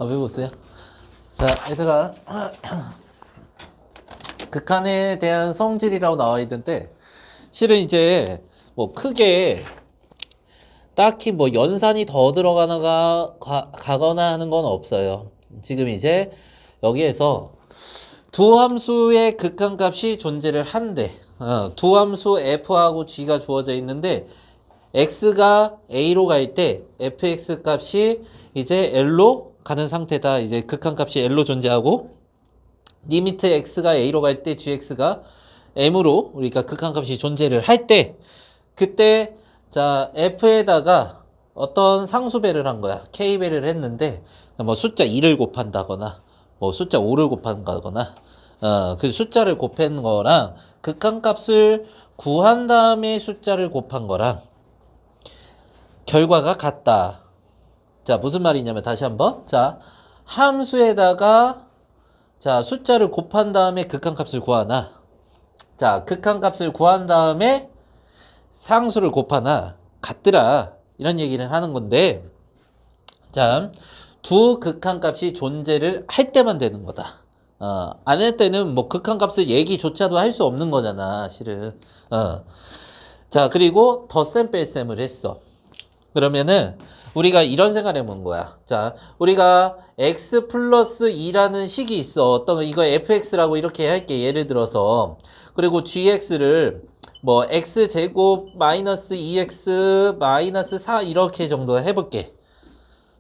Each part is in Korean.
외우세요. 자, 얘들아. 극한에 대한 성질이라고 나와 있는데, 실은 이제, 뭐, 크게, 딱히 뭐, 연산이 더 가거나 하는 건 없어요. 지금 이제, 여기에서, 두 함수의 극한값이 존재를 한대. 두 함수 f하고 g가 주어져 있는데, x가 a로 갈 때, fx 값이 이제 l로 가는 상태다. 이제 극한값이 l로 존재하고, 리미트 x가 a로 갈 때 gx가 m으로 우리가 극한값이 존재를 할 때 그때 자 f에다가 어떤 상수배를 한 거야. k배를 했는데 뭐 숫자 2를 곱한다거나 뭐 숫자 5를 곱한다거나 그 숫자를 곱한 거랑 극한값을 구한 다음에 숫자를 곱한 거랑 결과가 같다. 자 무슨 말이냐면 다시 한번 자 함수에다가 자, 숫자를 곱한 다음에 극한값을 구하나. 자, 극한값을 구한 다음에 상수를 곱하나. 같더라. 이런 얘기를 하는 건데. 자, 두 극한값이 존재를 할 때만 되는 거다. 안 할 때는 뭐 극한값을 얘기조차도 할 수 없는 거잖아, 실은. 자, 그리고 덧셈 뺄셈을 했어. 그러면은 우리가 이런 생각을 해본 거야. 자, 우리가 x 플러스 2라는 식이 있어. 어떤 거 이거 fx라고 이렇게 할게. 예를 들어서 그리고 gx를 뭐 x 제곱 마이너스 2x 마이너스 4 이렇게 정도 해볼게.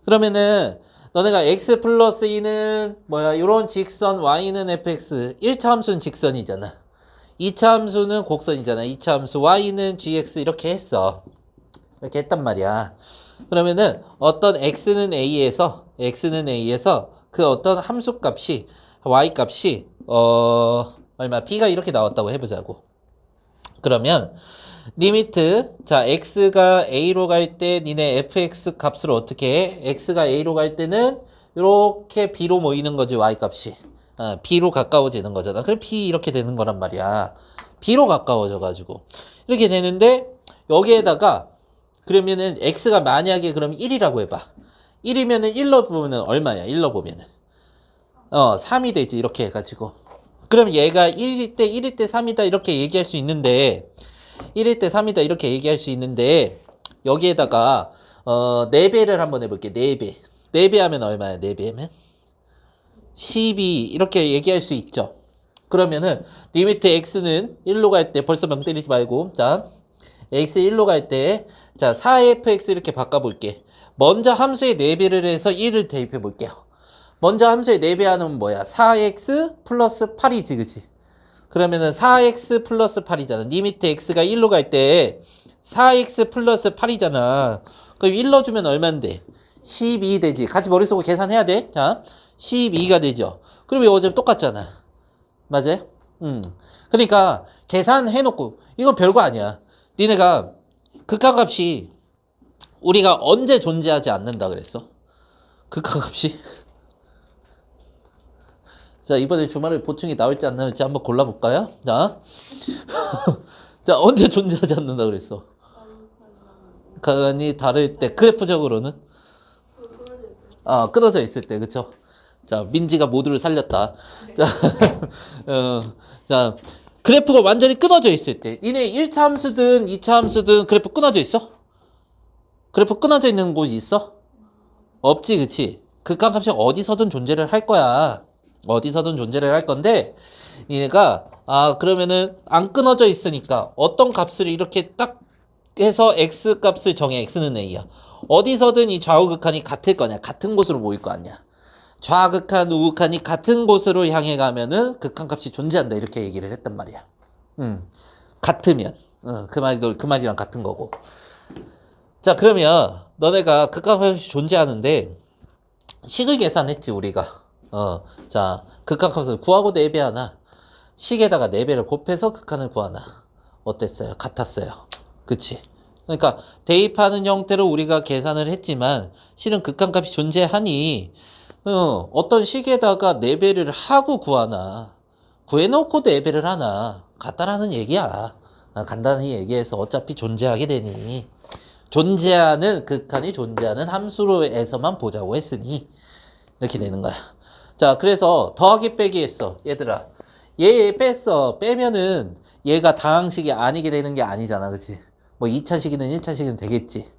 그러면은 너네가 x 플러스 2는 뭐야? 이런 직선 y는 fx 1차 함수는 직선이잖아. 2차 함수는 곡선이잖아. 2차 함수 y는 gx 이렇게 했어. 이렇게 했단 말이야. 그러면은 어떤 x는 a에서 그 어떤 함수 값이 y 값이 얼마 b가 이렇게 나왔다고 해보자고. 그러면 리미트 자 x가 a로 갈 때 니네 fx 값을 어떻게 해? x가 a로 갈 때는 이렇게 b로 모이는 거지 y 값이. b로 가까워지는 거잖아. 그럼 b 이렇게 되는 거란 말이야. b로 가까워져 가지고 이렇게 되는데 여기에다가 그러면은 x가 만약에 그럼 1이라고 해봐. 1이면은 1로 보면은 얼마야? 1로 보면은 3이 되지 이렇게 해가지고. 그럼 얘가 1일 때 3이다 이렇게 얘기할 수 있는데 1일 때 3이다 이렇게 얘기할 수 있는데 여기에다가 4배를 한번 해볼게. 4배. 4배 하면 얼마야? 4배 하면 12 이렇게 얘기할 수 있죠. 그러면은 리미트 x는 1로 갈 때 벌써 명 때리지 말고 자 x 1로 갈 때 자 4fx 이렇게 바꿔볼게. 먼저 함수에 4배를 해서 1을 대입해 볼게요. 먼저 함수에 4배하는 뭐야? 4x 플러스 8이지 그치? 그러면은 4x 플러스 8이잖아. 리미트 x가 1로 갈 때 4x 플러스 8이잖아. 그럼 1 넣어주면 얼만데? 12 되지. 같이 머릿속으로 계산해야 돼. 자, 12가 되죠. 그럼 이거 좀 똑같잖아. 맞아요? 그러니까 계산해놓고 이건 별거 아니야. 니네가 극한값이 우리가 언제 존재하지 않는다 그랬어? 극한값이? 자, 이번에 주말에 보충이 나올지 안 나올지 한번 골라볼까요? 자, 자 언제 존재하지 않는다 그랬어? 극한이 다를 때 그래프적으로는 끊어져 있을 때 그쵸? 자, 민지가 모두를 살렸다. 자, 자, 그래프가 완전히 끊어져 있을 때. 니네 1차 함수든 2차 함수든 그래프 끊어져 있어? 그래프 끊어져 있는 곳이 있어? 없지, 그치? 극한값이 어디서든 존재를 할 거야. 어디서든 존재를 할 건데, 니네가, 그러면은 안 끊어져 있으니까 어떤 값을 이렇게 딱 해서 x 값을 정해. x는 a야. 어디서든 이 좌우극한이 같을 거냐. 같은 곳으로 모일 거 아니야. 좌극한, 우극한이 같은 곳으로 향해 가면은 극한값이 존재한다. 이렇게 얘기를 했단 말이야. 같으면. 그 말이랑 같은 거고. 자, 그러면 너네가 극한값이 존재하는데 식을 계산했지, 우리가. 자, 극한값을 구하고 4배 하나. 식에다가 4배를 곱해서 극한을 구하나. 어땠어요? 같았어요. 그치? 그러니까 대입하는 형태로 우리가 계산을 했지만 실은 극한값이 존재하니 어떤 식에다가 4배를 하고 구하나 구해놓고 4배를 하나 같다라는 얘기야. 간단히 얘기해서 어차피 존재하게 되니 존재하는 극한이 존재하는 함수로에서만 보자고 했으니 이렇게 되는 거야. 자, 그래서 더하기 빼기 했어. 얘들아. 얘 뺐어. 빼면은 얘가 다항식이 아니게 되는 게 아니잖아. 그치? 뭐 2차식이든 1차식이든 되겠지.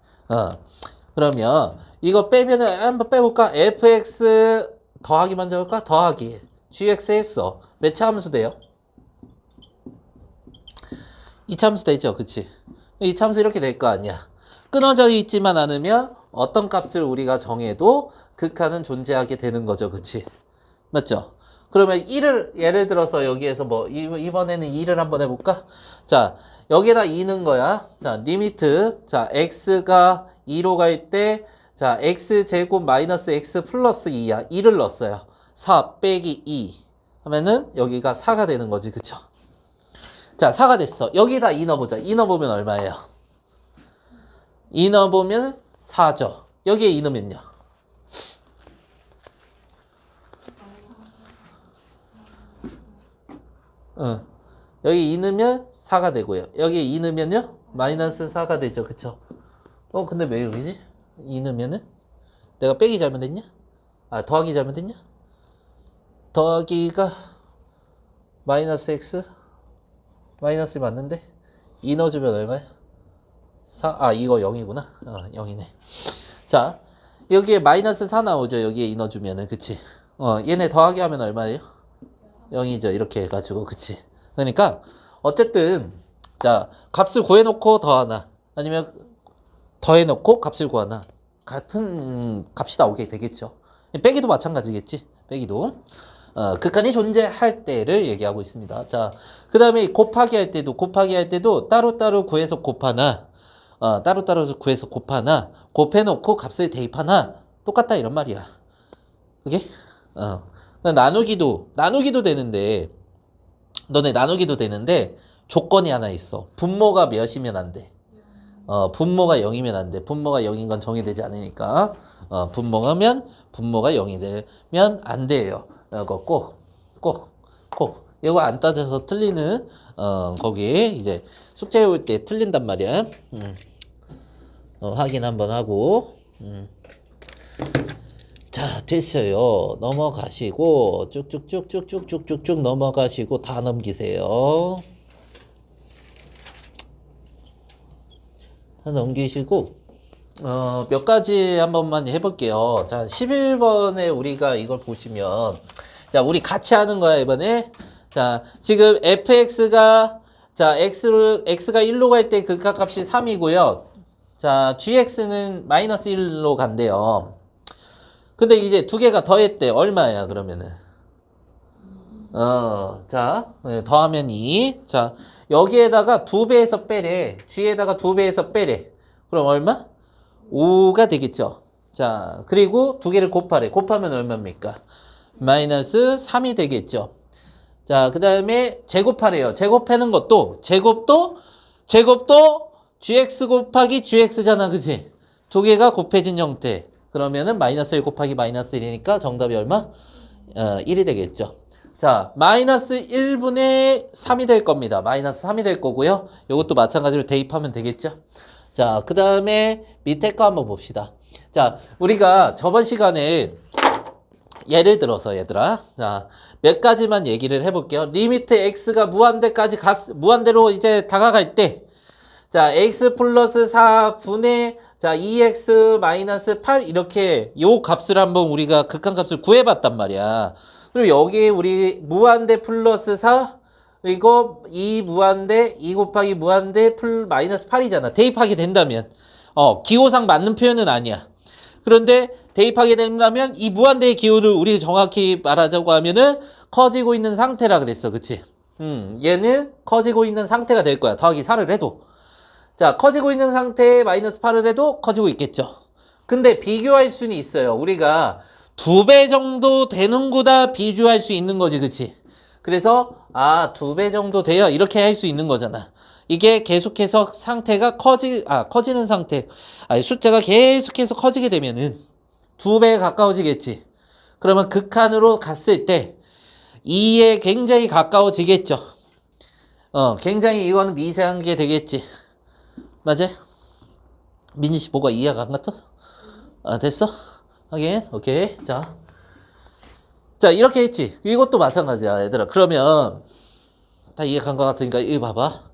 그러면 이거 빼면은 한번 빼볼까? fx 더하기 먼저 볼까? 더하기. gx 했어. 몇 차 함수 돼요? 2차 함수 되죠? 그치? 2차 함수 이렇게 될 거 아니야. 끊어져 있지만 않으면 어떤 값을 우리가 정해도 극한은 존재하게 되는 거죠. 그치? 맞죠? 그러면 1을 예를 들어서 여기에서 뭐 이번에는 2를 한번 해볼까? 자, 여기다 2는 거야. 자, 리미트. 자, x가 2로 갈 때, 자, x제곱 마이너스 x 플러스 2야. 2를 넣었어요. 4 빼기 2 하면은 여기가 4가 되는 거지. 그쵸? 자, 4가 됐어. 여기다 2 넣어보자. 2 넣어보면 얼마예요? 2 넣어보면 4죠. 여기에 2 넣으면요. 여기 2 넣으면 4가 되고요. 여기에 2 넣으면요? 마이너스 4가 되죠. 그쵸? 근데 왜 이러지? 2 넣으면은? 내가 빼기 잘못했냐? 아, 더하기 잘못했냐? 더하기가 마이너스 x? 마이너스 맞는데? 2 넣어주면 얼마야? 4, 이거 0이구나. 0이네. 자, 여기에 마이너스 4 나오죠. 여기에 2 넣어주면은. 그치? 얘네 더하기 하면 얼마예요? 0이죠. 이렇게 해가지고. 그치? 그러니까, 어쨌든, 자, 값을 구해놓고 더하나, 아니면 더해놓고 값을 구하나, 같은 값이 나오게 되겠죠. 빼기도 마찬가지겠지. 빼기도. 극한이 존재할 때를 얘기하고 있습니다. 자, 그 다음에 곱하기 할 때도 따로따로 구해서 곱하나, 따로따로 구해서 곱하나, 곱해놓고 값을 대입하나, 똑같다 이런 말이야. 그게? 나누기도 되는데, 너네 나누기도 되는데, 조건이 하나 있어. 분모가 몇이면 안 돼. 분모가 0이면 안 돼. 분모가 0인 건 정의되지 않으니까. 분모가 0이 되면 안 돼요. 이거 꼭. 이거 안 따져서 틀리는, 거기 이제 숙제 올 때 틀린단 말이야. 확인 한번 하고. 자, 됐어요. 넘어가시고, 쭉쭉쭉쭉쭉쭉쭉 넘어가시고, 다 넘기세요. 다 넘기시고, 몇 가지 한 번만 해볼게요. 자, 11번에 우리가 이걸 보시면, 자, 우리 같이 하는 거야, 이번에. 자, 지금 fx가, 자, x가 1로 갈 때 극한값이 3이고요. 자, gx는 마이너스 1로 간대요. 근데 이제 두 개가 더했대. 얼마야, 그러면은? 자, 더하면 2. 자, 여기에다가 2배에서 빼래. g에다가 2배에서 빼래. 그럼 얼마? 5가 되겠죠. 자, 그리고 두 개를 곱하래. 곱하면 얼마입니까? 마이너스 3이 되겠죠. 자, 그 다음에 제곱하래요. 제곱하는 것도, 제곱도 gx 곱하기 gx잖아. 그치? 두 개가 곱해진 형태. 그러면은 마이너스 1 곱하기 마이너스 1이니까 정답이 얼마? 1이 되겠죠. 자, 마이너스 1분의 3이 될 겁니다. 마이너스 3이 될 거고요. 이것도 마찬가지로 대입하면 되겠죠. 자, 그 다음에 밑에 거 한번 봅시다. 자, 우리가 저번 시간에 예를 들어서 얘들아, 자, 몇 가지만 얘기를 해볼게요. 리미트 x가 무한대로 이제 다가갈 때, 자, x 플러스 4분의 자, 2x 마이너스 8 이렇게 요 값을 한번 우리가 극한값을 구해봤단 말이야. 그리고 여기에 우리 무한대 플러스 4 그리고 2 무한대 2 곱하기 무한대 마이너스 8이잖아. 대입하게 된다면 기호상 맞는 표현은 아니야. 그런데 대입하게 된다면 이 무한대의 기호를 우리 정확히 말하자고 하면은 커지고 있는 상태라 그랬어. 그치? 얘는 커지고 있는 상태가 될 거야. 더하기 4를 해도. 자, 커지고 있는 상태에 마이너스 8을 해도 커지고 있겠죠. 근데 비교할 수는 있어요. 우리가 2배 정도 되는구나 비교할 수 있는 거지. 그치? 그래서 2배 정도 돼요. 이렇게 할 수 있는 거잖아. 이게 계속해서 상태가 커지는 상태. 숫자가 계속해서 커지게 되면은 2배에 가까워지겠지. 그러면 극한으로 갔을 때 2에 굉장히 가까워지겠죠. 굉장히 이거는 미세한 게 되겠지. 맞아? 민지 씨 뭐가 이해가 안 갔어? 됐어? 확인. 오케이. 자, 자, 이렇게 했지. 이것도 마찬가지야, 얘들아. 그러면 다 이해간 것 같으니까 이거 봐봐.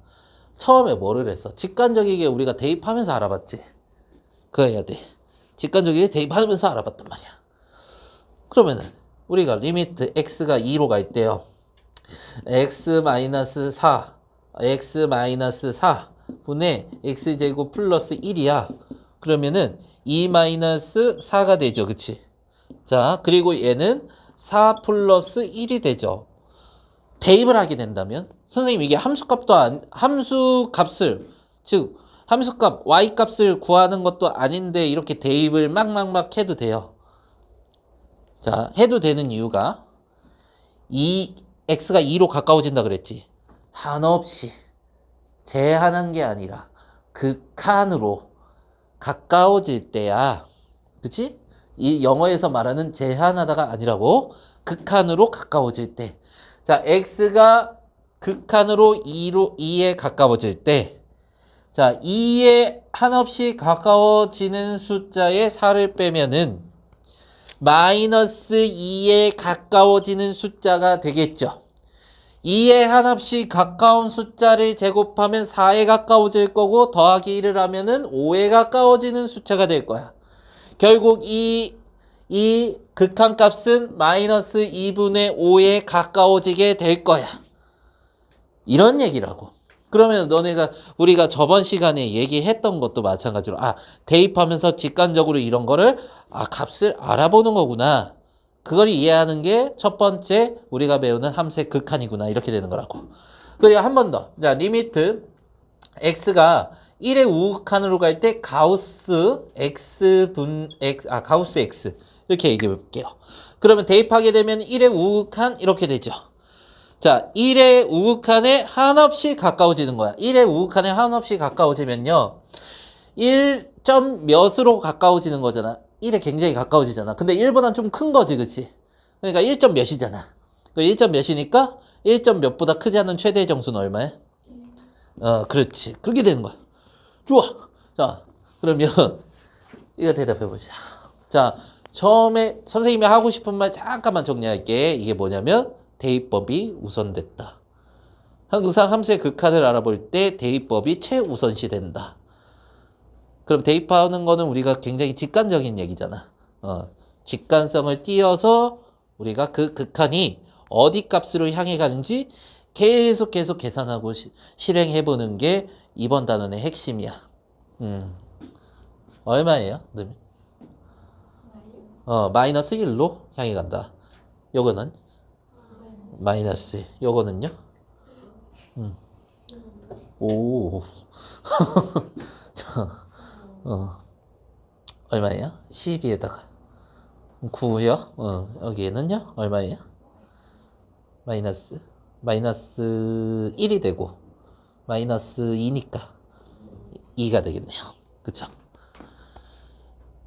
처음에 뭐를 했어? 직관적이게 우리가 대입하면서 알아봤지. 그거 해야 돼. 직관적이게 대입하면서 알아봤단 말이야. 그러면은 우리가 리미트 x가 2로 갈 때요. x-4 x-4 분의 x제곱 플러스 1이야. 그러면은 2-4가 되죠. 그치? 자, 그리고 얘는 4 플러스 1이 되죠. 대입을 하게 된다면 선생님 이게 함수값을 즉 함수값 y값을 구하는 것도 아닌데 이렇게 대입을 막 해도 돼요. 자, 해도 되는 이유가 x가 2로 가까워진다 그랬지. 한없이 제한한 게 아니라 극한으로 가까워질 때야. 그치? 이 영어에서 말하는 제한하다가 아니라고 극한으로 가까워질 때. 자, x가 극한으로 2에 가까워질 때. 자, 2에 한없이 가까워지는 숫자에 4를 빼면은 마이너스 2에 가까워지는 숫자가 되겠죠. 2에 한없이 가까운 숫자를 제곱하면 4에 가까워질 거고 더하기 1을 하면은 5에 가까워지는 숫자가 될 거야. 결국 이 극한값은 마이너스 2분의 5에 가까워지게 될 거야. 이런 얘기라고. 그러면 너네가 우리가 저번 시간에 얘기했던 것도 마찬가지로 대입하면서 직관적으로 이런 거를 값을 알아보는 거구나. 그걸 이해하는 게 첫 번째 우리가 배우는 함수의 극한이구나. 이렇게 되는 거라고. 그리고 한 번 더. 자, 리미트 x가 1의 우극한으로 갈 때 가우스 x 이렇게 얘기해 볼게요. 그러면 대입하게 되면 1의 우극한 이렇게 되죠. 자, 1의 우극한에 한없이 가까워지는 거야. 1의 우극한에 한없이 가까워지면요. 1점 몇으로 가까워지는 거잖아. 1에 굉장히 가까워지잖아. 근데 1보단 좀 큰 거지, 그치? 그러니까 1점 몇이잖아. 1점 몇이니까 1점 몇보다 크지 않은 최대의 정수는 얼마야? 그렇지. 그렇게 되는 거야. 좋아. 자, 그러면 이거 대답해보자. 자, 처음에 선생님이 하고 싶은 말 잠깐만 정리할게. 이게 뭐냐면 대입법이 우선됐다. 항상 함수의 극한을 알아볼 때 대입법이 최우선시 된다. 그럼 대입하는 거는 우리가 굉장히 직관적인 얘기잖아. 직관성을 띄어서 우리가 그 극한이 어디 값으로 향해 가는지 계속 계산하고 실행해보는 게 이번 단원의 핵심이야. 얼마예요? 마이너스 1로 향해 간다. 요거는 마이너스. 요거는요? 오. 얼마예요? 12에다가 9요? 여기에는요? 얼마예요? 마이너스 1이 되고 마이너스 2니까 2가 되겠네요. 그쵸?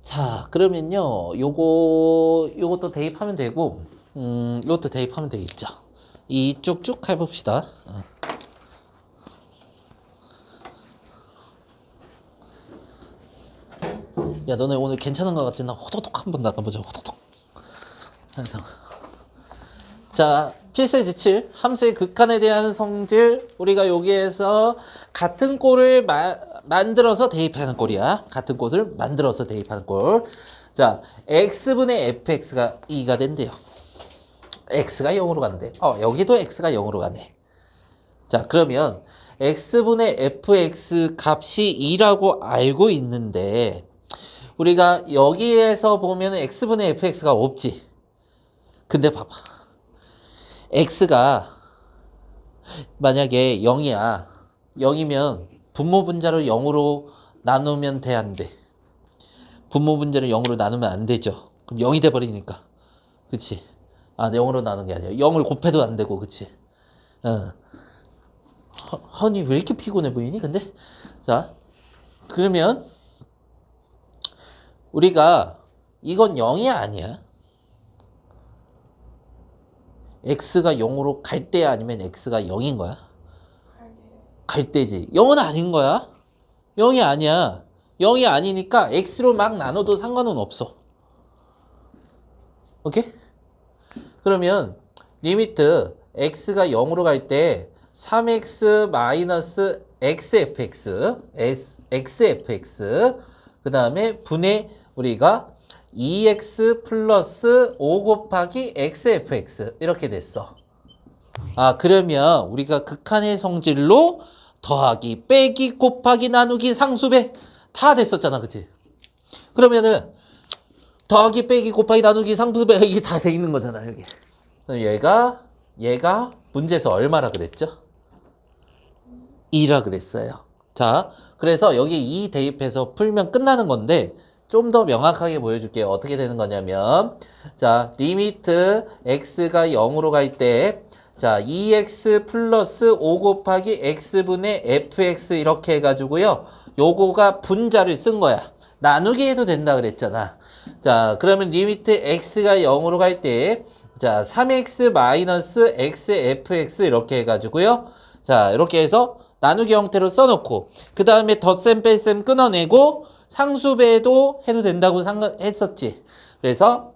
자, 그러면요. 요것도 대입하면 되고 요것도 대입하면 되겠죠. 이 쭉쭉 해봅시다. 야, 너네 오늘 괜찮은 것 같지? 나 호도독 한번 나가보자. 호도독. 항상. 자, 필수의 지칠, 함수의 극한에 대한 성질. 우리가 여기에서 같은 꼴을 만들어서 대입하는 꼴이야. 같은 꼴을 만들어서 대입하는 꼴. 자, x분의 fx가 2가 된대요. x가 0으로 간대. 여기도 x가 0으로 가네. 자, 그러면 x분의 fx 값이 2라고 알고 있는데 우리가 여기에서 보면 x분의 fx가 없지. 근데 봐봐. x가 만약에 0이야. 0이면 분모 분자를 0으로 나누면 돼, 안 돼? 분모 분자를 0으로 나누면 안 되죠. 그럼 0이 돼버리니까. 그치? 0으로 나누는 게 아니야. 0을 곱해도 안 되고, 그치? 허니 왜 이렇게 피곤해 보이니? 근데? 자, 그러면 우리가 이건 0이 아니야. x가 0으로 갈 때야 아니면 x가 0인 거야? 갈 때지. 0은 아닌 거야. 0이 아니야. 0이 아니니까 x로 막 나눠도 상관은 없어. 오케이? 그러면 리미트 x가 0으로 갈 때 3x 마이너스 xfx, xfx, 그 다음에 분의 우리가 2x 플러스 5 곱하기 xfx 이렇게 됐어. 아, 그러면 우리가 극한의 성질로 더하기, 빼기, 곱하기, 나누기, 상수배 다 됐었잖아, 그치? 그러면은 더하기, 빼기, 곱하기, 나누기, 상수배 이게 다 돼 있는 거잖아, 여기. 얘가 문제에서 얼마라 그랬죠? 2라 그랬어요. 자, 그래서 여기 2 대입해서 풀면 끝나는 건데 좀 더 명확하게 보여줄게요. 어떻게 되는 거냐면 자, 리미트 x가 0으로 갈 때 자, 2x 플러스 5 곱하기 x분의 fx 이렇게 해가지고요. 요거가 분자를 쓴 거야. 나누기 해도 된다 그랬잖아. 자, 그러면 리미트 x가 0으로 갈 때 자, 3x 마이너스 xfx 이렇게 해가지고요. 자, 이렇게 해서 나누기 형태로 써놓고 그 다음에 덧셈 뺄셈 끊어내고 상수배도 해도 된다고 했었지. 그래서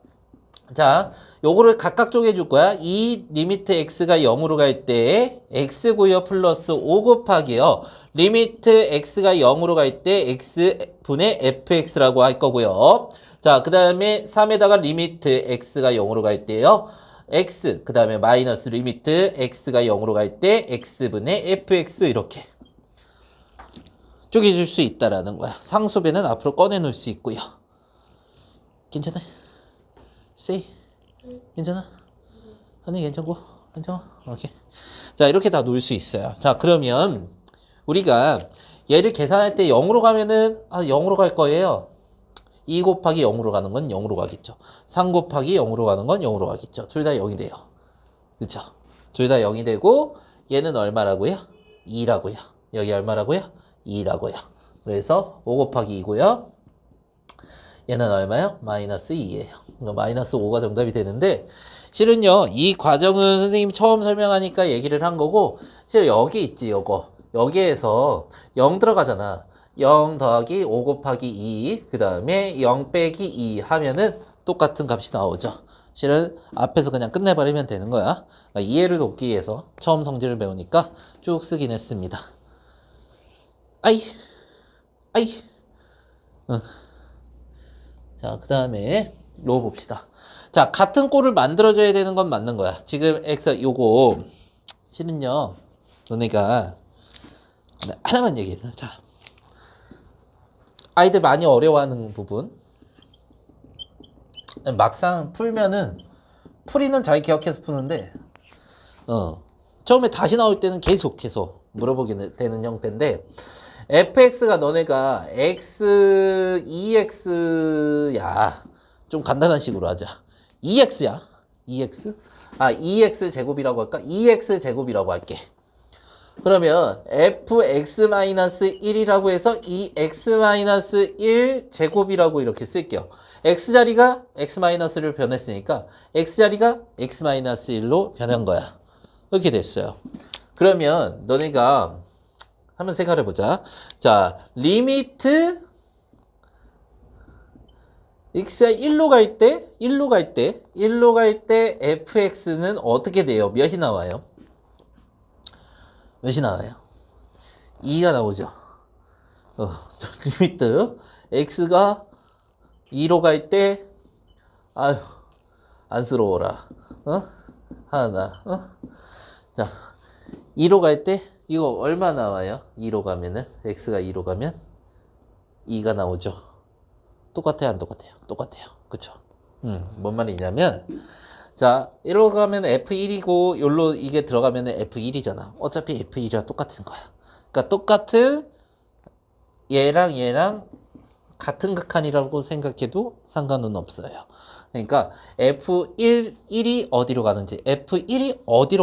자, 요거를 각각 쪼개줄 거야. 이 리미트 x가 0으로 갈 때 x고요 플러스 5 곱하기요. 리미트 x가 0으로 갈 때 x분의 fx라고 할 거고요. 자, 그 다음에 3에다가 리미트 x가 0으로 갈 때요. x, 그 다음에 마이너스 리미트 x가 0으로 갈 때 x분의 fx 이렇게 쪼개줄 수 있다라는 거야. 상수배는 앞으로 꺼내놓을 수 있고요. 괜찮아? say? 괜찮아? 언니 괜찮고? 괜찮아? 오케이. 자, 이렇게 다 놓을 수 있어요. 자, 그러면 우리가 얘를 계산할 때 0으로 가면은 0으로 갈 거예요. 2 곱하기 0으로 가는 건 0으로 가겠죠. 3 곱하기 0으로 가는 건 0으로 가겠죠. 둘 다 0이 돼요. 그쵸? 둘 다 0이 되고 얘는 얼마라고요? 2라고요. 여기 얼마라고요? 2라고요. 그래서 5 곱하기 2고요. 얘는 얼마요? 마이너스 2예요. 그러니까 마이너스 5가 정답이 되는데 실은요. 이 과정은 선생님이 처음 설명하니까 얘기를 한 거고 실은 여기 있지 요거. 여기에서 0 들어가잖아. 0 더하기 5 곱하기 2, 그 다음에 0 빼기 2 하면은 똑같은 값이 나오죠. 실은 앞에서 그냥 끝내버리면 되는 거야. 그러니까 이해를 돕기 위해서 처음 성질을 배우니까 쭉 쓰긴 했습니다. 아이. 응. 자, 그 다음에 요 봅시다. 자, 같은 꼴을 만들어줘야 되는 건 맞는 거야. 지금 x 요거 실은요. 너네가 하나만 얘기해. 자, 아이들 많이 어려워하는 부분. 막상 풀면은 풀이는 잘 기억해서 푸는데 처음에 다시 나올 때는 계속 물어보게 되는 형태인데 fx가 너네가 x 2x야. 좀 간단한 식으로 하자. 2x야. 2x? 2x 제곱이라고 할까? 2x 제곱이라고 할게. 그러면 fx-1이라고 해서 2x-1 제곱이라고 이렇게 쓸게요. x자리가 x-를 변했으니까 x자리가 x-1로 변한 거야. 이렇게 됐어요. 그러면 너네가 한번 생각해 보자. 자, 리미트 x가 1로 갈 때 fx는 어떻게 돼요? 몇이 나와요? 몇이 나와요? 2가 나오죠. 리미트 x가 2로 갈 때 아유 안쓰러워라. 하나. 자, 2로 갈 때 이거 얼마 나와요? 2로 가면은 x가 2로 가면 2가 나오죠. 똑같아요, 안 똑같아요? 똑같아요. 그쵸? 뭔 말이냐면 자, 1로 가면 F1이고 여기로 이게 들어가면 F1이잖아. 어차피 F1이랑 똑같은 거야. 그러니까 똑같은 얘랑 같은 극한이라고 생각해도 상관은 없어요. 그러니까 F1이 어디로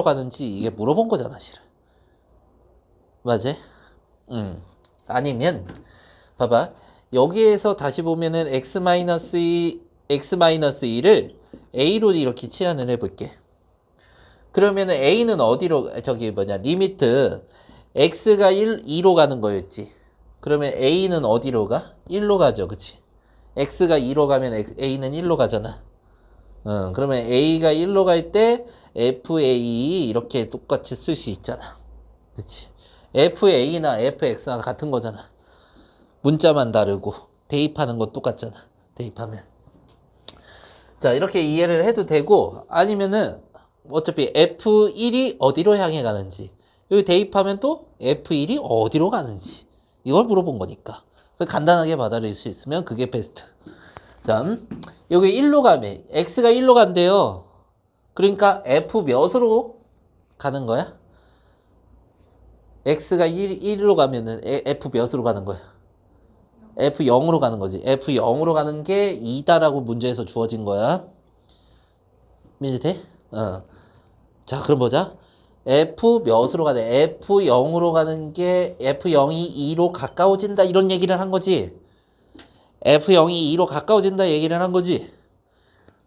가는지 이게 물어본 거잖아, 실은. 맞아? 아니면 봐봐. 여기에서 다시 보면은 x-2를 a로 이렇게 치환을 해볼게. 그러면은 a는 어디로, 리미트 x가 2로 가는 거였지. 그러면 a는 어디로 가? 1로 가죠, 그치? x가 2로 가면 a는 1로 가잖아. 그러면 A가 1로 갈 때 FA 이렇게 똑같이 쓸 수 있잖아. 그치? FA나 FX나 같은 거잖아. 문자만 다르고 대입하는 건 똑같잖아. 대입하면. 자, 이렇게 이해를 해도 되고 아니면은 어차피 F1이 어디로 향해 가는지 여기 대입하면 또 F1이 어디로 가는지 이걸 물어본 거니까 간단하게 받아들일 수 있으면 그게 베스트. 자, 여기 1로 가면 X가 1로 간대요. 그러니까 F 몇으로 가는 거야? X가 1로 가면은 F 몇으로 가는 거야? F0으로 가는 거지. F0으로 가는 게 2다라고 문제에서 주어진 거야. 이해 돼? 자, 그럼 보자. F 몇으로 가네? F0으로 가는 게 F0이 2로 가까워진다 이런 얘기를 한 거지. F0이 2로 가까워진다 얘기를 한 거지.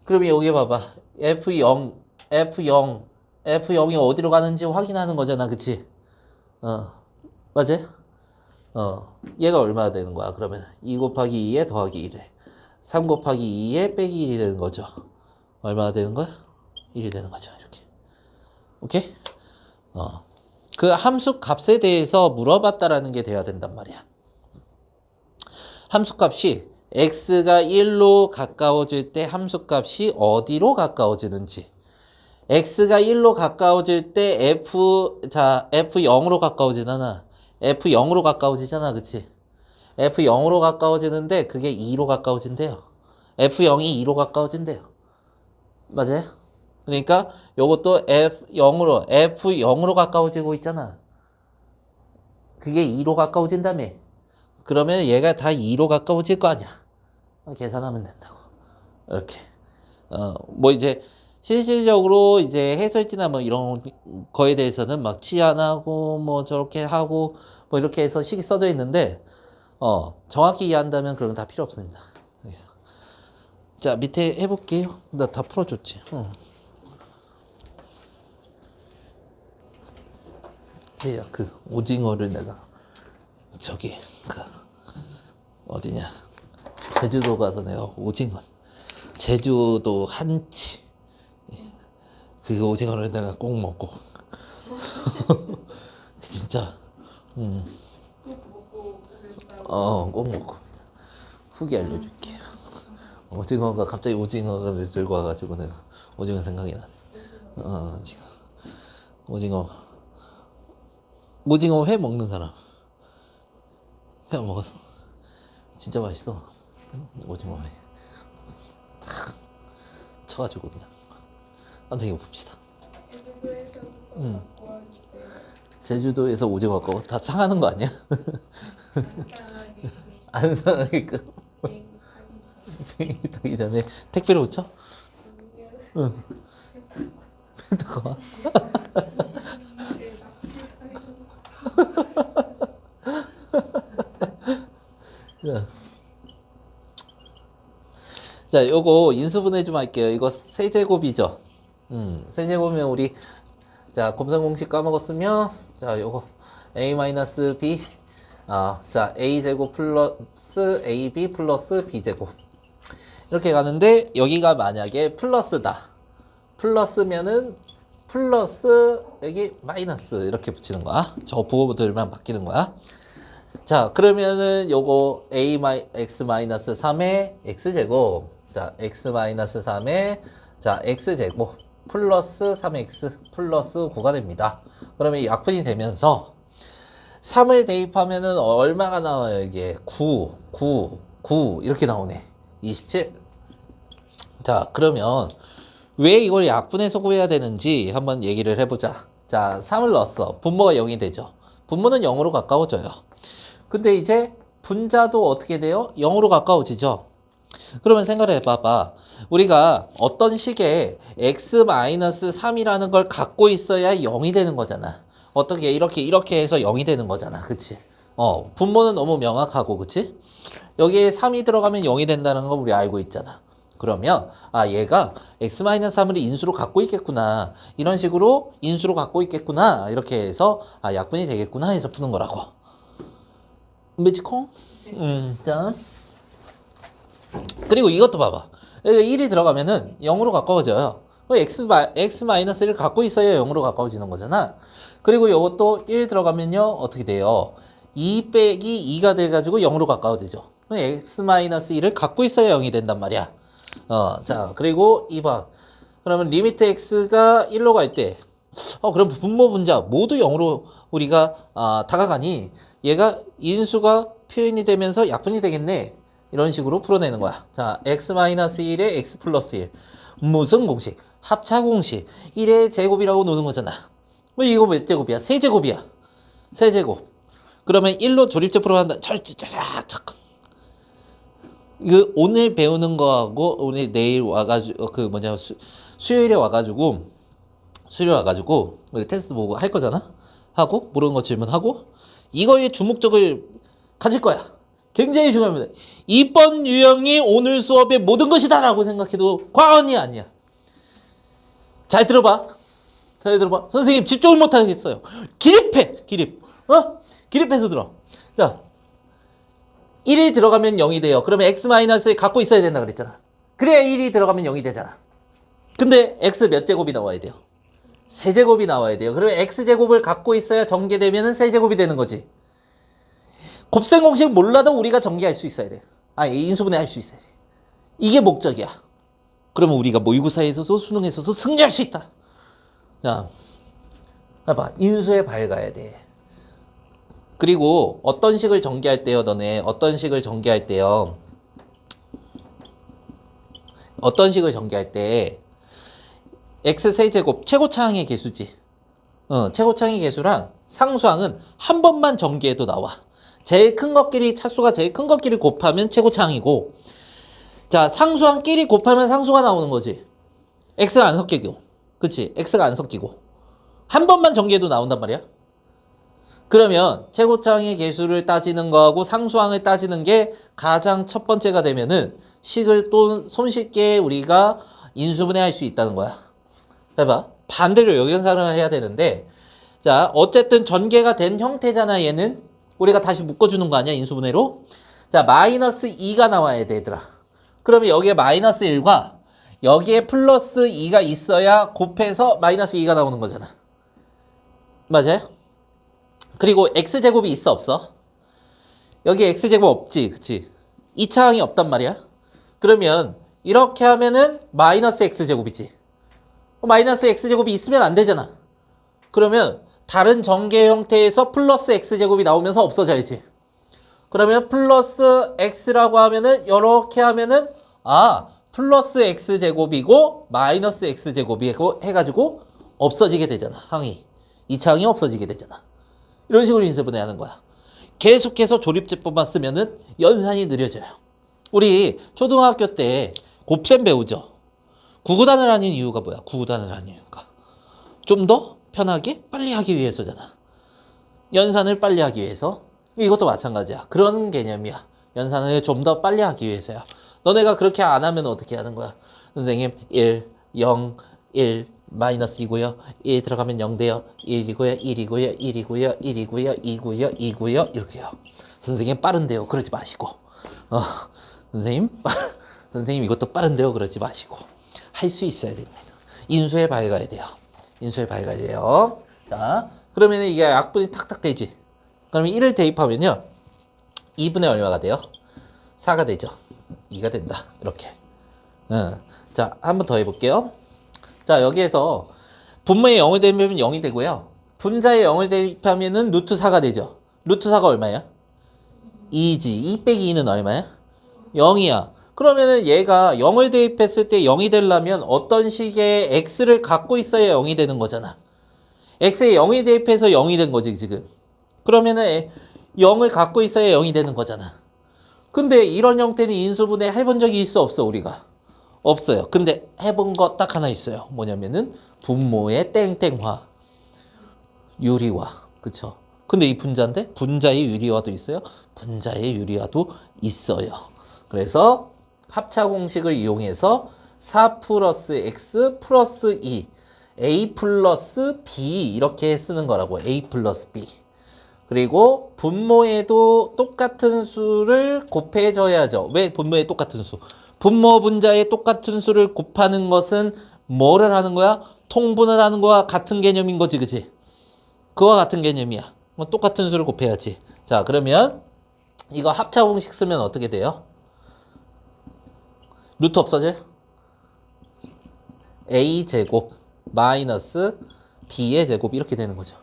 그러면 여기 봐봐. F0이 어디로 가는지 확인하는 거잖아. 그치? 맞지? 얘가 얼마나 되는 거야? 그러면 2 곱하기 2에 더하기 1에 3 곱하기 2에 빼기 1이 되는 거죠. 얼마나 되는 거야? 1이 되는 거죠. 이렇게. 오케이? 그 함수 값에 대해서 물어봤다라는 게 돼야 된단 말이야. 함수 값이 x가 1로 가까워질 때 함수 값이 어디로 가까워지는지. x가 1로 가까워질 때 f0으로 가까워지잖아. f0으로 가까워지잖아. 그치? f0으로 가까워지는데 그게 2로 가까워진대요. f0이 2로 가까워진대요. 맞아요? 그러니까 요것도 F0으로 가까워지고 있잖아. 그게 2로 가까워진다며. 그러면 얘가 다 2로 가까워질 거 아니야. 계산하면 된다고. 이렇게. 뭐 이제 실질적으로 이제 해설지나 뭐 이런 거에 대해서는 막 치안하고 뭐 저렇게 하고 뭐 이렇게 해서 식이 써져 있는데 정확히 이해한다면 그런 건 다 필요 없습니다. 그래서. 자, 밑에 해볼게요. 나 다 풀어줬지. 그 오징어를 내가 저기 그 어디냐 제주도 가서 내가 오징어 제주도 한치 그 오징어를 내가 꼭 먹고 진짜 꼭 먹고 후기 알려줄게요. 오징어가 갑자기 오징어가 들고 와가지고 내가 오징어 생각이 나네. 지금 오징어 회 먹는 사람 회 먹었어? 진짜 맛있어. 오징어 회 탁 쳐가지고 그냥 아무튼 이거 봅시다. 제주도에서 오징어 갖고 다 상하는 거 아니야? 안 상하니까 비행기 타기 전에 택배로 붙여? 응. 자, 요거 인수분해 좀 할게요. 이거 세제곱이죠. 세제곱이면 우리 자 곱셈 공식 까먹었으면 자 요거 a-b 자 a제곱 플러스 ab 플러스 b제곱 이렇게 가는데 여기가 만약에 플러스다. 플러스면은 플러스 여기 마이너스 이렇게 붙이는 거야. 저 부호들만 바뀌는 거야. 자, 그러면은 요거 x-3의 x제곱 자 x-3의 자 x제곱 플러스 3x 플러스 9가 됩니다. 그러면 이 약분이 되면서 3을 대입하면은 얼마가 나와요? 이게 9 이렇게 나오네. 27. 자, 그러면 왜 이걸 약분해서 구해야 되는지 한번 얘기를 해보자. 자, 3을 넣었어. 분모가 0이 되죠. 분모는 0으로 가까워져요. 근데 이제 분자도 어떻게 돼요? 0으로 가까워지죠. 그러면 생각을 해봐봐. 우리가 어떤 식의 x-3이라는 걸 갖고 있어야 0이 되는 거잖아. 어떻게 이렇게 해서 0이 되는 거잖아. 그치? 분모는 너무 명확하고, 그치? 여기에 3이 들어가면 0이 된다는 거 우리 알고 있잖아. 그러면 얘가 x-3을 인수로 갖고 있겠구나. 이런 식으로 인수로 갖고 있겠구나. 이렇게 해서 약분이 되겠구나 해서 푸는 거라고. 매치콩? 자. 그리고 이것도 봐봐. 1이 들어가면은 0으로 가까워져요. x-1을 갖고 있어야 0으로 가까워지는 거잖아. 그리고 이것도 1 들어가면요 어떻게 돼요? 2 빼기 2가 돼가지고 0으로 가까워지죠. x-1을 갖고 있어야 0이 된단 말이야. 자, 그리고 2번. 그러면 리미트 x가 1로 갈 때, 그럼 분모 분자 모두 0으로 우리가 다가가니 얘가 인수가 표현이 되면서 약분이 되겠네. 이런 식으로 풀어내는 거야. 자, x-1에 x 플러스 1. 무슨 공식? 합차 공식. 1의 제곱이라고 노는 거잖아. 이거 몇 제곱이야? 세제곱이야. 세제곱. 그러면 1로 조립제 풀어간다. 잠깐. 이거 오늘 배우는 거하고 오늘 내일 와가지고 수요일에 와가지고 우리 테스트 보고 할 거잖아. 하고 모르는 거 질문하고 이거에 주목적을 가질 거야. 굉장히 중요합니다. 이번 유형이 오늘 수업의 모든 것이다라고 생각해도 과언이 아니야. 잘 들어봐. 선생님 집중을 못하겠어요. 기립해. 기립해서 들어. 자, 1이 들어가면 0이 돼요. 그러면 x-를 갖고 있어야 된다 그랬잖아. 그래야 1이 들어가면 0이 되잖아. 근데 x 몇 제곱이 나와야 돼요? 세제곱이 나와야 돼요. 그러면 x제곱을 갖고 있어야 전개되면 세제곱이 되는 거지. 곱셈 공식 몰라도 우리가 전개할 수 있어야 돼. 인수분해 할 수 있어야 돼. 이게 목적이야. 그러면 우리가 모의고사에 있어서 수능에 있어서 승리할 수 있다. 자, 봐봐. 인수에 밝아야 돼. 그리고 어떤 식을 전개할 때요, 너네? 어떤 식을 전개할 때요? 어떤 식을 전개할 때 x세제곱 최고차항의 개수지. 최고차항의 개수랑 상수항은 한 번만 전개해도 나와. 제일 큰 것끼리 차수가 제일 큰 것끼리 곱하면 최고차항이고, 자, 상수항끼리 곱하면 상수가 나오는 거지. x가 안 섞이고, 그치? x가 안 섞이고 한 번만 전개해도 나온단 말이야. 그러면 최고차항의 개수를 따지는 거하고 상수항을 따지는 게 가장 첫 번째가 되면은 식을 또 손쉽게 우리가 인수분해할 수 있다는 거야. 해봐. 반대로 역연상을 해야 되는데, 자, 어쨌든 전개가 된 형태잖아. 얘는 우리가 다시 묶어주는 거 아니야, 인수분해로. 자, 마이너스 2가 나와야 돼, 얘들아. 그러면 여기에 마이너스 1과 여기에 플러스 2가 있어야 곱해서 마이너스 2가 나오는 거잖아. 맞아요? 그리고 x제곱이 있어, 없어? 여기 x제곱 없지, 그치? 2차항이 없단 말이야. 그러면 이렇게 하면은 마이너스 x제곱이지. 마이너스 x제곱이 있으면 안 되잖아. 그러면 다른 전개 형태에서 플러스 x제곱이 나오면서 없어져야지. 그러면 플러스 x라고 하면은 이렇게 하면은 플러스 x제곱이고 마이너스 x제곱이고 해가지고 없어지게 되잖아. 항이. 이 차항이 없어지게 되잖아. 이런 식으로 인수분해하는 거야. 계속해서 조립제법만 쓰면은 연산이 느려져요. 우리 초등학교 때 곱셈 배우죠. 구구단을 하는 이유가 뭐야? 구구단을 하는 이유가 좀 더 편하게 빨리 하기 위해서잖아. 연산을 빨리 하기 위해서. 이것도 마찬가지야. 그런 개념이야. 연산을 좀 더 빨리 하기 위해서야. 너네가 그렇게 안 하면 어떻게 하는 거야? 선생님 1, 0, 1 마이너스이고요. 1 들어가면 0 돼요. 1이고요. 1이고요. 1이고요. 1이고요. 2고요. 2고요. 이렇게요. 선생님 빠른데요. 그러지 마시고. 선생님 이것도 빠른데요. 그러지 마시고. 할 수 있어야 됩니다. 인수에 밝아야 돼요. 인수에 밝아야 돼요. 자, 그러면 이게 약분이 탁탁 되지. 그러면 1을 대입하면요. 2분의 얼마가 돼요? 4가 되죠. 2가 된다. 이렇게. 자, 한 번 더 해볼게요. 자, 여기에서 분모에 0을 대입하면 0이 되고요. 분자에 0을 대입하면은 루트 4가 되죠. 루트 4가 얼마야? 2지. 2 빼기 2는 얼마야? 0이야. 그러면은 얘가 0을 대입했을 때 0이 되려면 어떤 식의 x를 갖고 있어야 0이 되는 거잖아. x에 0이 대입해서 0이 된 거지, 지금. 그러면은 0을 갖고 있어야 0이 되는 거잖아. 근데 이런 형태는 인수분해 해본 적이 있어, 없어, 우리가? 없어요. 근데 해본 거 딱 하나 있어요. 뭐냐면은 분모의 땡땡화, 유리화. 그쵸? 근데 이 분자인데 분자의 유리화도 있어요. 분자의 유리화도 있어요. 그래서 합차 공식을 이용해서 4 플러스 x 플러스 2 a 플러스 b 이렇게 쓰는 거라고. a 플러스 b. 그리고 분모에도 똑같은 수를 곱해줘야죠. 왜 분모에 똑같은 수? 분모 분자의 똑같은 수를 곱하는 것은 뭐를 하는 거야? 통분을 하는 거와 같은 개념인 거지, 그치? 그와 같은 개념이야. 뭐 똑같은 수를 곱해야지. 자, 그러면 이거 합차 공식 쓰면 어떻게 돼요? 루트 없어져요? a제곱 마이너스 b의 제곱 이렇게 되는 거죠.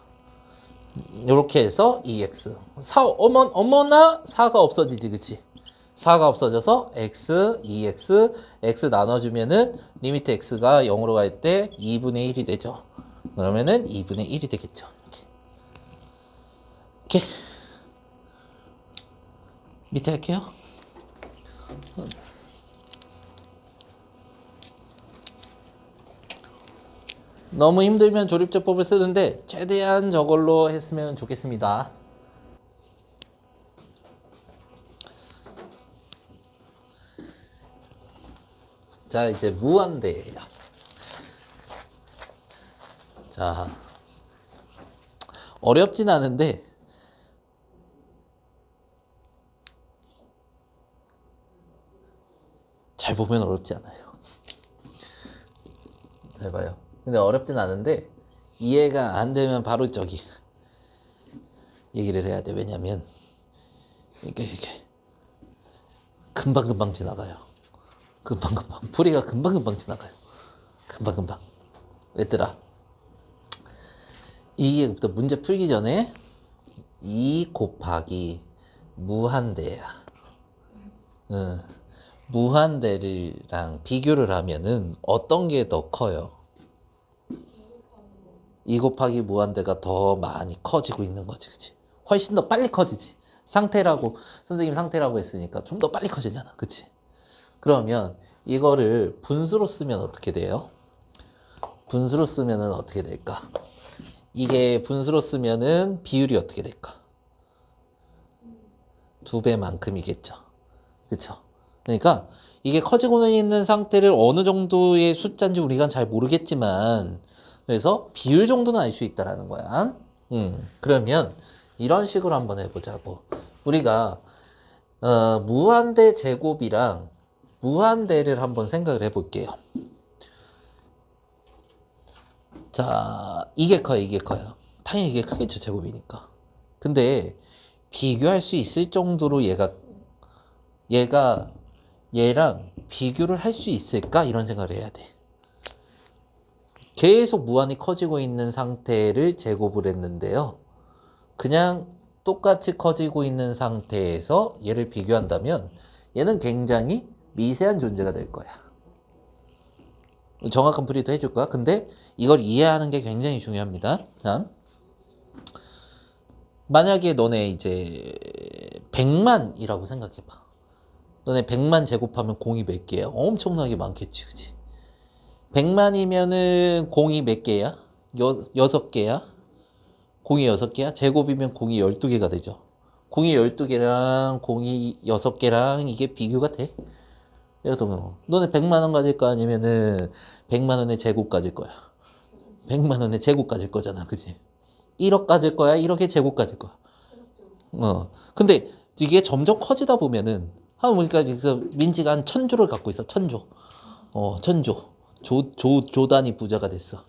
이렇게 해서 2x. 어머나 4가 없어지지, 그치? 4가 없어져서 x, 2x, x 나눠주면은 리미트 x가 0으로 갈 때 2분의 1이 되죠. 그러면은 2분의 1이 되겠죠. 이렇게. 밑에 할게요. 너무 힘들면 조립제법을 쓰는데 최대한 저걸로 했으면 좋겠습니다. 자, 이제 무한대예요. 자, 어렵진 않은데 잘 보면 어렵지 않아요. 잘 봐요. 근데 어렵진 않은데 이해가 안 되면 바로 저기 얘기를 해야 돼. 왜냐면 이게 금방금방 지나가요. 금방금방 풀이가 금방금방 지나가요. 금방금방. 얘들아, 이게부터 문제 풀기 전에 2 곱하기 무한대야. 응. 무한대랑 비교를 하면은 어떤 게 더 커요? 2 곱하기 무한대가 더 많이 커지고 있는 거지, 그치? 훨씬 더 빨리 커지지. 상태라고, 선생님 상태라고 했으니까 좀 더 빨리 커지잖아, 그치? 그러면 이거를 분수로 쓰면 어떻게 돼요? 분수로 쓰면은 어떻게 될까? 이게 분수로 쓰면은 비율이 어떻게 될까? 2배만큼이겠죠. 그쵸? 그러니까 이게 커지고는 있는 상태를 어느 정도의 숫자인지 우리가 잘 모르겠지만 그래서 비율 정도는 알 수 있다라는 거야. 그러면 이런 식으로 한번 해보자고. 우리가 무한대 제곱이랑 무한대를 한번 생각을 해볼게요. 자, 이게 커요, 이게 커요. 당연히 이게 크겠죠, 제곱이니까. 근데 비교할 수 있을 정도로 얘랑 비교를 할 수 있을까? 이런 생각을 해야 돼. 계속 무한히 커지고 있는 상태를 제곱을 했는데요. 그냥 똑같이 커지고 있는 상태에서 얘를 비교한다면 얘는 굉장히 미세한 존재가 될 거야. 정확한 풀이도 해줄 거야. 근데 이걸 이해하는 게 굉장히 중요합니다. 자, 만약에 너네 이제 100만이라고 생각해봐. 너네 100만 제곱하면 공이 몇 개야? 엄청나게 많겠지, 그치? 100만이면은 공이 몇 개야? 6개야? 공이 6개야? 제곱이면 공이 12개가 되죠. 공이 12개랑 공이 6개랑 이게 비교가 돼? 예를 들면 너네 100만 원 가질 거 아니면은 100만 원의 제곱 가질 거야. 100만 원의 제곱 가질 거잖아, 그치? 1억 가질 거야? 1억의 제곱 가질 거야. 근데 이게 점점 커지다 보면은 그러니까 그래서 민지가 한 1000조를 갖고 있어. 1000조. 1000조. 조 단위 부자가 됐어.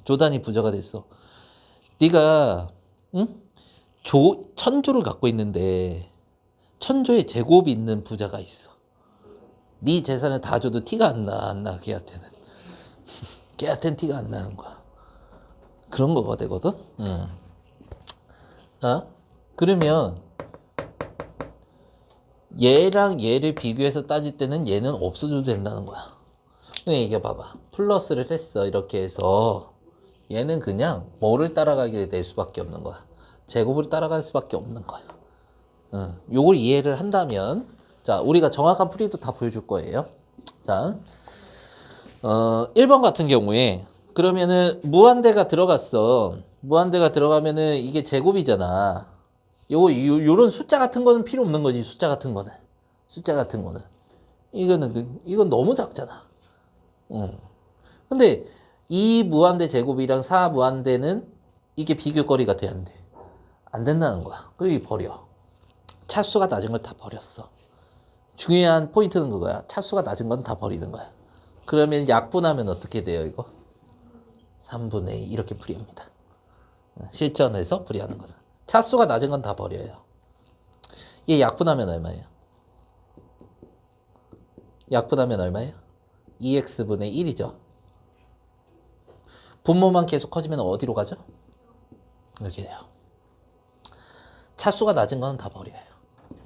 조 단위 부자가 됐어. 네가 응? 1000조를 갖고 있는데 1000조의 제곱이 있는 부자가 있어. 네 재산을 다 줘도 티가 안 나, 걔한테는. 걔한테는 티가 안 나는 거야. 그런 거가 되거든. 그러면 얘랑 얘를 비교해서 따질 때는 얘는 없어져도 된다는 거야. 근데 이게 봐봐. 플러스를 했어. 이렇게 해서 얘는 그냥 뭐를 따라가게 될 수밖에 없는 거야. 제곱을 따라갈 수밖에 없는 거야. 요걸 이해를 한다면 자, 우리가 정확한 풀이도 다 보여줄 거예요. 자, 1번 같은 경우에 그러면은 무한대가 들어갔어. 무한대가 들어가면은 이게 제곱이잖아. 요런 숫자 같은 거는 필요 없는 거지. 숫자 같은 거는. 이건 너무 작잖아. 근데 이 무한대 제곱이랑 4 무한대는 이게 비교거리가 돼, 안 돼? 안 된다는 거야. 그리고 버려. 차수가 낮은 걸 다 버렸어. 중요한 포인트는 그거야. 차수가 낮은 건 다 버리는 거야. 그러면 약분하면 어떻게 돼요, 이거? 3분의 2 이렇게 풀이합니다. 실전에서 풀이하는 것은. 차수가 낮은 건 다 버려요. 얘 약분하면 얼마예요? 약분하면 얼마예요? 2x분의 1이죠. 분모만 계속 커지면 어디로 가죠? 이렇게 돼요. 차수가 낮은 건 다 버려요.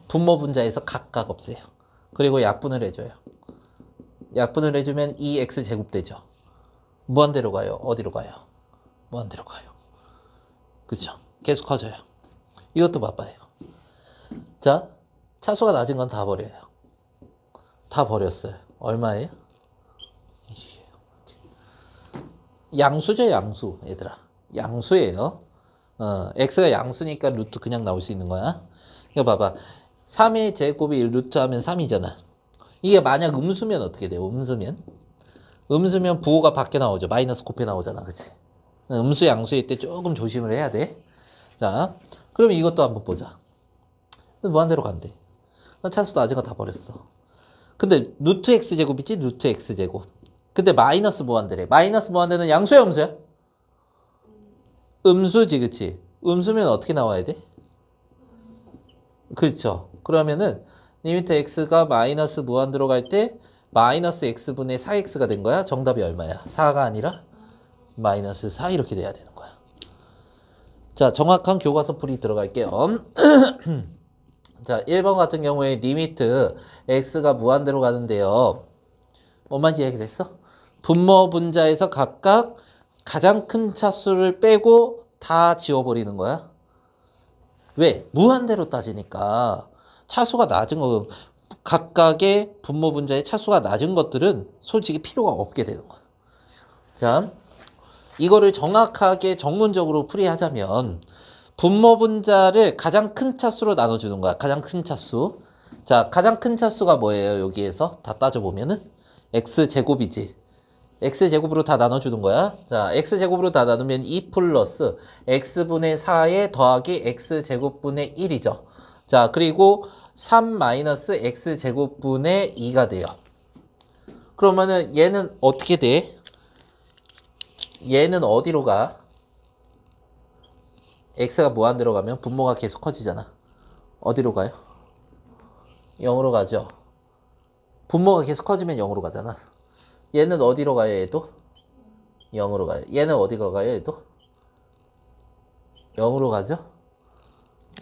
분모 분자에서 각각 없애요. 그리고 약분을 해줘요. 약분을 해주면 2x 제곱 되죠. 무한대로 가요? 어디로 가요? 무한대로 가요. 그쵸? 계속 커져요. 이것도 봐봐요. 자, 차수가 낮은 건 다 버려요. 다 버렸어요. 얼마예요? 양수죠, 양수. 얘들아. 양수예요. x가 양수니까 루트 그냥 나올 수 있는 거야. 이거 봐봐. 3의 제곱이 루트 하면 3이잖아. 이게 만약 음수면 어떻게 돼요? 음수면 부호가 밖에 나오죠. 마이너스 곱해 나오잖아. 그치? 음수 양수일 때 조금 조심을 해야 돼. 자, 그럼 이것도 한번 보자. 무한대로 간대. 차수 낮은 거 다 버렸어. 근데 루트 x제곱 있지? 루트 x제곱. 근데 마이너스 무한대래. 마이너스 무한대는 양수야, 음수야? 음수지, 그치? 음수면 어떻게 나와야 돼? 그렇죠. 그러면은 리미트 x가 마이너스 무한대로 갈 때 마이너스 x분의 4x가 된 거야. 정답이 얼마야? 4가 아니라 마이너스 4 이렇게 돼야 되는 거야. 자, 정확한 교과서 풀이 들어갈게요. 자, 1번 같은 경우에 리미트 x가 무한대로 가는데요. 뭐만 이야기됐어? 분모 분자에서 각각 가장 큰 차수를 빼고 다 지워버리는 거야. 왜? 무한대로 따지니까 차수가 낮은 거 각각의 분모 분자의 차수가 낮은 것들은 솔직히 필요가 없게 되는 거야. 자, 이거를 정확하게 정론적으로 풀이하자면 분모 분자를 가장 큰 차수로 나눠주는 거야. 가장 큰 차수. 자, 가장 큰 차수가 뭐예요? 여기에서 다 따져보면은 x제곱이지. x제곱으로 다 나눠주는 거야. 자, x제곱으로 다 나누면 2 플러스 x분의 4에 더하기 x제곱분의 1이죠. 자, 그리고 3 마이너스 x제곱분의 2가 돼요. 그러면은 얘는 어떻게 돼? 얘는 어디로 가? x가 무한대로 가면 분모가 계속 커지잖아. 어디로 가요? 0으로 가죠. 분모가 계속 커지면 0으로 가잖아. 얘는 어디로 가요, 얘도? 0으로 가요. 얘는 어디로 가요, 얘도? 0으로 가죠?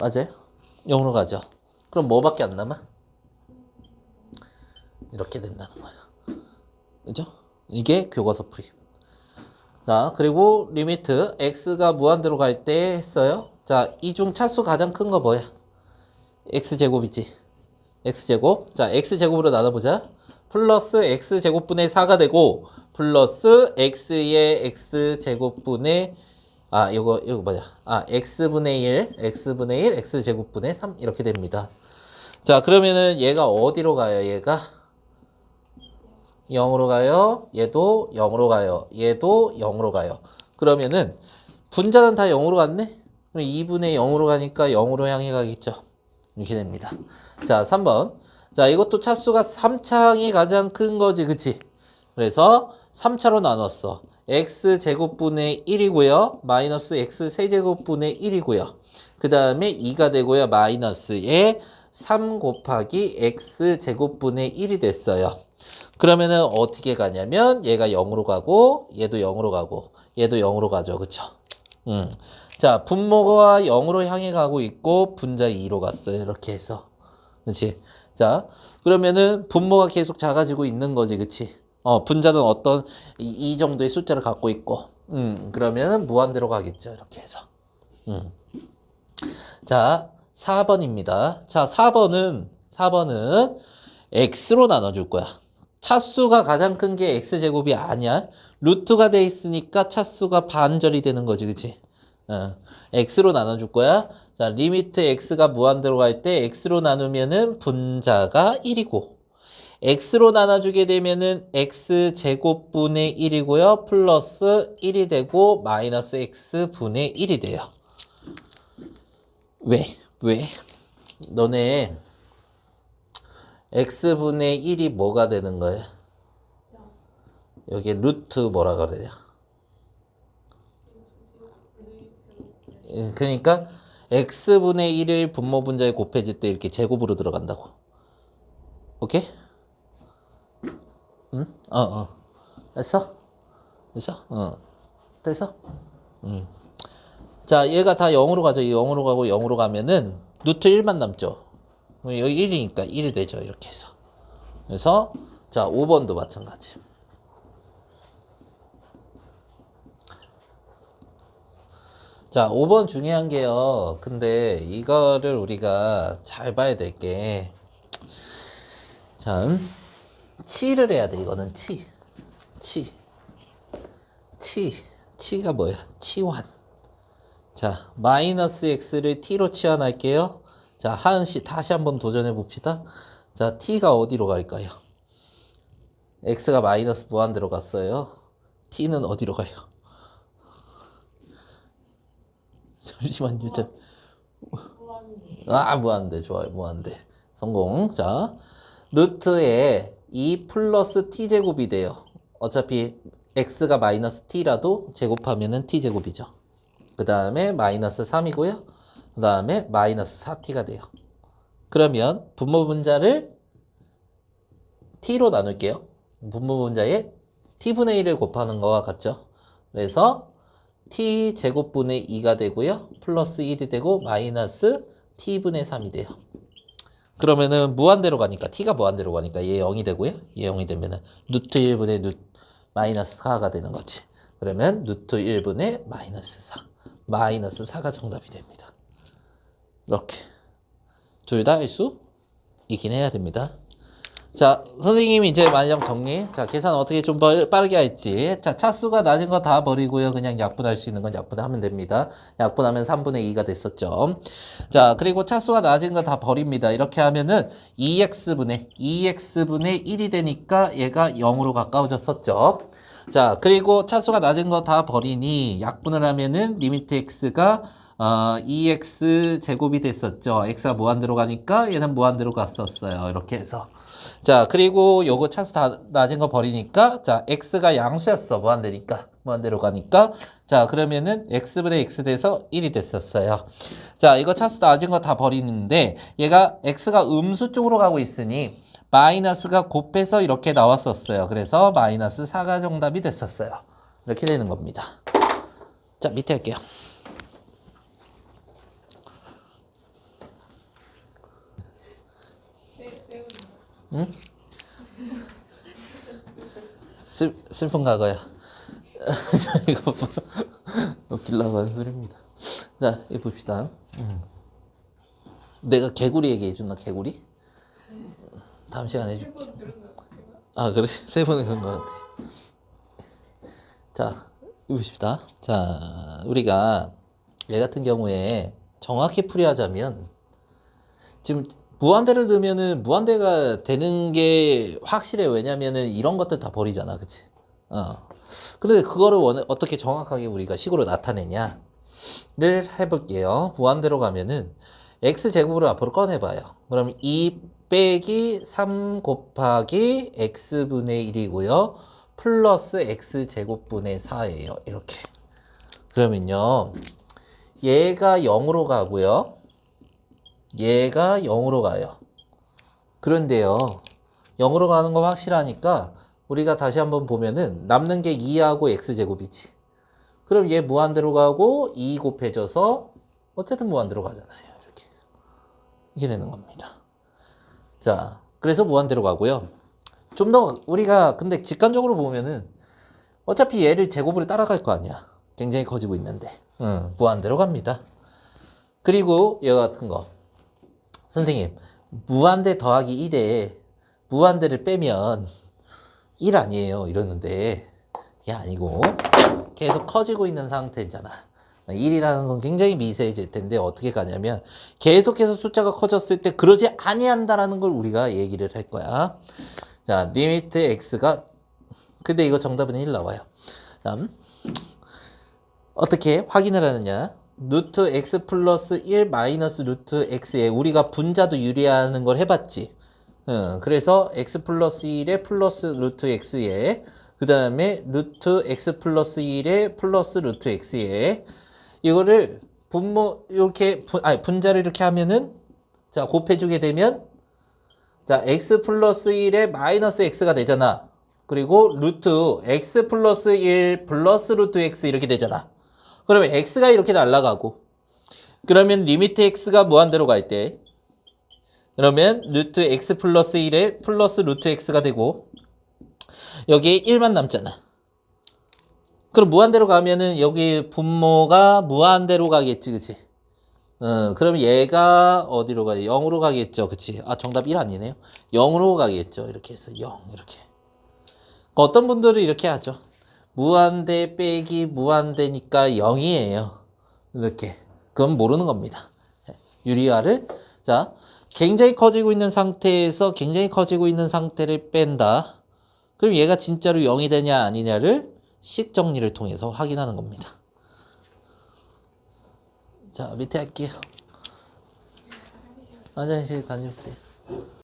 맞아요? 0으로 가죠. 그럼 뭐밖에 안 남아? 이렇게 된다는 거야. 그죠? 이게 교과서 풀이. 자, 그리고 리미트 x가 무한대로 갈 때 했어요. 자, 이 중 차수 가장 큰 거 뭐야? x제곱이지. x제곱. 자, x제곱으로 나눠보자. 플러스 x제곱분의 4가 되고 플러스 x의 x제곱분의 이거 뭐냐? x분의 1, x제곱분의 3 이렇게 됩니다. 자, 그러면은 얘가 어디로 가요? 얘가 0으로 가요. 얘도 0으로 가요. 얘도 0으로 가요. 그러면은 분자는 다 0으로 갔네? 그럼 2분의 0으로 가니까 0으로 향해 가겠죠. 이렇게 됩니다. 자, 3번. 자, 이것도 차수가 3차항이 가장 큰 거지, 그치? 그래서 3차로 나눴어. x제곱분의 1이고요. 마이너스 x세제곱분의 1이고요. 그 다음에 2가 되고요. 마이너스에 3 곱하기 x제곱분의 1이 됐어요. 그러면은 어떻게 가냐면 얘가 0으로 가고 얘도 0으로 가고 얘도 0으로 가죠. 그쵸? 자, 분모가 0으로 향해 가고 있고 분자 2로 갔어요. 이렇게 해서. 그치? 자, 그러면은 분모가 계속 작아지고 있는 거지. 그치? 분자는 어떤 이 정도의 숫자를 갖고 있고 그러면은 무한대로 가겠죠. 이렇게 해서. 자, 4번입니다. 자, 4번은 x로 나눠줄 거야. 차수가 가장 큰 게 x제곱이 아니야. 루트가 돼 있으니까 차수가 반절이 되는 거지, 그치? x로 나눠줄 거야. 자, 리미트 x가 무한대로 갈 때 x로 나누면은 분자가 1이고 x로 나눠주게 되면은 x제곱분의 1이고요. 플러스 1이 되고 마이너스 x분의 1이 돼요. 왜? 너네 x분의 1이 뭐가 되는 거예요? 여기 루트 뭐라 그래요? 그러니까 x분의 1을 분모 분자에 곱해질 때 이렇게 제곱으로 들어간다고. 오케이? 응? 됐어? 됐어? 됐어? 자, 얘가 다 0으로 가죠. 0으로 가고 0으로 가면은 루트 1만 남죠. 여기 1이니까 1이 되죠. 이렇게 해서. 그래서 자, 5번도 마찬가지. 자, 5번 중요한 게요. 근데 이거를 우리가 잘 봐야 될 게, 자, 치를 해야 돼. 이거는 치. 치가 뭐야? 치환. 자, 마이너스 x를 t로 치환할게요. 자, 하은 씨 다시 한번 도전해 봅시다. 자, t가 어디로 갈까요? x가 마이너스 무한대로 갔어요. t는 어디로 가요? 잠시만요. 무한대. 좋아요. 무한대. 성공. 자, 루트에 2 플러스 t제곱이 돼요. 어차피 x가 마이너스 t라도 제곱하면은 t제곱이죠. 그 다음에 마이너스 3이고요. 그 다음에 마이너스 4t가 돼요. 그러면 분모 분자를 t로 나눌게요. 분모 분자에 t분의 1을 곱하는 거와 같죠. 그래서 t제곱분의 2가 되고요. 플러스 1이 되고 마이너스 t분의 3이 돼요. 그러면은 무한대로 가니까 t가 무한대로 가니까 얘 0이 되고요. 얘 0이 되면은 루트 1분의 마이너스 4가 되는 거지. 그러면 루트 1분의 마이너스 4. 마이너스 4가 정답이 됩니다. 이렇게 둘 다 할 수 있긴 해야 됩니다. 자, 선생님이 이제 만약 정리. 자, 계산 어떻게 좀 빠르게 할지. 자, 차수가 낮은 거 다 버리고요. 그냥 약분할 수 있는 건 약분하면 됩니다. 약분하면 3분의 2가 됐었죠. 자, 그리고 차수가 낮은 거 다 버립니다. 이렇게 하면은 2x분의 1이 되니까 얘가 0으로 가까워졌었죠. 자, 그리고 차수가 낮은 거 다 버리니 약분을 하면은 리미트 x가 2x 제곱이 됐었죠. x가 무한대로 가니까 얘는 무한대로 갔었어요. 이렇게 해서. 자, 그리고 요거 차수 다 낮은 거 버리니까, 자, x가 양수였어. 무한대로 가니까. 자, 그러면은 x분의 x 돼서 1이 됐었어요. 자, 이거 차수 낮은 거 다 버리는데, 얘가 x가 음수 쪽으로 가고 있으니, 마이너스가 곱해서 이렇게 나왔었어요. 그래서 마이너스 4가 정답이 됐었어요. 이렇게 되는 겁니다. 자, 밑에 할게요. 응? 슬픈 과거야. 이거 웃기려고 하는 소리입니다. 자, 이거 봅시다. 내가 개구리 얘기해줬나, 개구리? 다음 시간에 해줄게. 아, 그래? 세 번에 그런 것 같아. 자, 이거 봅시다. 자, 우리가 얘 같은 경우에 정확히 풀이하자면, 지금 무한대를 넣으면은 무한대가 되는 게 확실해. 왜냐면은 이런 것들 다 버리잖아. 그치? 근데 그거를 어떻게 정확하게 우리가 식으로 나타내냐를 해볼게요. 무한대로 가면은 x제곱으로 앞으로 꺼내봐요. 그럼 2 빼기 3 곱하기 x분의 1이고요. 플러스 x제곱분의 4예요. 이렇게. 그러면요. 얘가 0으로 가고요. 얘가 0으로 가요. 그런데요. 0으로 가는 거 확실하니까 우리가 다시 한번 보면은 남는 게 2하고 x제곱이지. 그럼 얘 무한대로 가고 2 곱해져서 어쨌든 무한대로 가잖아요. 이렇게 해서. 이게 되는 겁니다. 자, 그래서 무한대로 가고요. 좀 더 우리가 근데 직관적으로 보면은 어차피 얘를 제곱으로 따라갈 거 아니야. 굉장히 커지고 있는데. 무한대로 갑니다. 그리고 얘 같은 거. 선생님, 무한대 더하기 1에 무한대를 빼면 1 아니에요. 이러는데 이게 아니고 계속 커지고 있는 상태잖아. 1이라는 건 굉장히 미세해질 텐데 어떻게 가냐면 계속해서 숫자가 커졌을 때 그러지 아니한다라는 걸 우리가 얘기를 할 거야. 자, 리미트 x가 근데 이거 정답은 1 나와요. 다음 어떻게 확인을 하느냐? 루트 x 플러스 1 마이너스 루트 x에 우리가 분자도 유리하는 걸 해봤지. 그래서 x 플러스 1에 플러스 루트 x에 그 다음에 루트 x 플러스 1에 플러스 루트 x에 이거를 분모 이렇게 분자를 이렇게 하면은 자 곱해주게 되면 자 x 플러스 1에 마이너스 x가 되잖아. 그리고 루트 x 플러스 1 플러스 루트 x 이렇게 되잖아. 그러면 x가 이렇게 날아가고 그러면 리미트 x가 무한대로 갈 때 그러면 루트 x 플러스 1에 플러스 루트 x가 되고 여기에 1만 남잖아. 그럼 무한대로 가면은 여기 분모가 무한대로 가겠지, 그치? 그럼 얘가 어디로 가요? 0으로 가겠죠, 그치? 아, 정답 1 아니네요. 0으로 가겠죠, 이렇게 해서 0, 이렇게. 어떤 분들은 이렇게 하죠. 무한대 빼기 무한대니까 0이에요. 이렇게. 그건 모르는 겁니다. 유리화를. 자, 굉장히 커지고 있는 상태에서 굉장히 커지고 있는 상태를 뺀다. 그럼 얘가 진짜로 0이 되냐 아니냐를 식 정리를 통해서 확인하는 겁니다. 자, 밑에 할게요. 화장실 다녀오세요.